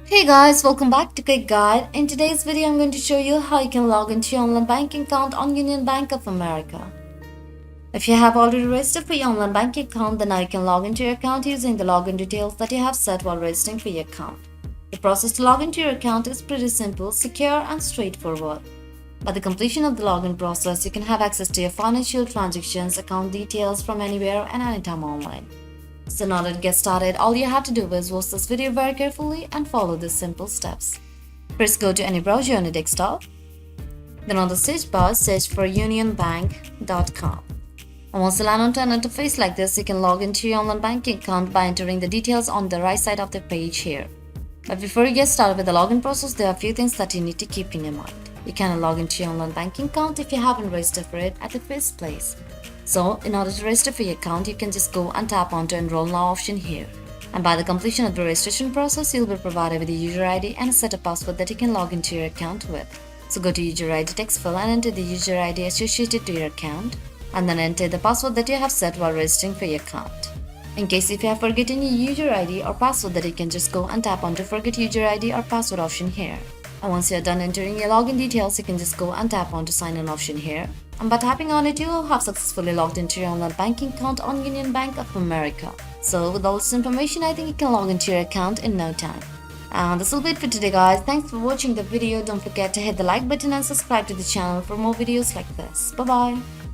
Hey guys, welcome back to Quick Guide. In today's video, I'm going to show you how you can log into your online banking account on Union Bank of America. If you have already registered for your online banking account, then now you can log into your account using the login details that you have set while registering for your account. The process to log into your account is pretty simple, secure, and straightforward. By the completion of the login process, you can have access to your financial transactions, account details from anywhere and anytime online. So now to get started, all you have to do is watch this video very carefully and follow these simple steps. First, go to any browser on your desktop. Then on the search bar, search for unionbank.com. And once you land onto an interface like this, you can log into your online banking account by entering the details on the right side of the page here. But before you get started with the login process, there are a few things that you need to keep in your mind. You cannot log into your online banking account if you haven't registered for it at the first place. So, in order to register for your account, you can just go and tap onto Enroll Now option here. And by the completion of the registration process, you'll be provided with a user ID and a set of password that you can log into your account with. So go to user ID text field and enter the user ID associated to your account, and then enter the password that you have set while registering for your account. In case if you have forgotten your user ID or password, that you can just go and tap onto Forget User ID or Password option here. And once you're done entering your login details, you can just go and tap onto Sign In option here. And by tapping on it, you will have successfully logged into your online banking account on Union Bank of America. So with all this information, I think you can log into your account in no time. And this will be it for today, guys. Thanks for watching the video. Don't forget to hit the like button and subscribe to the channel for more videos like this. Bye bye.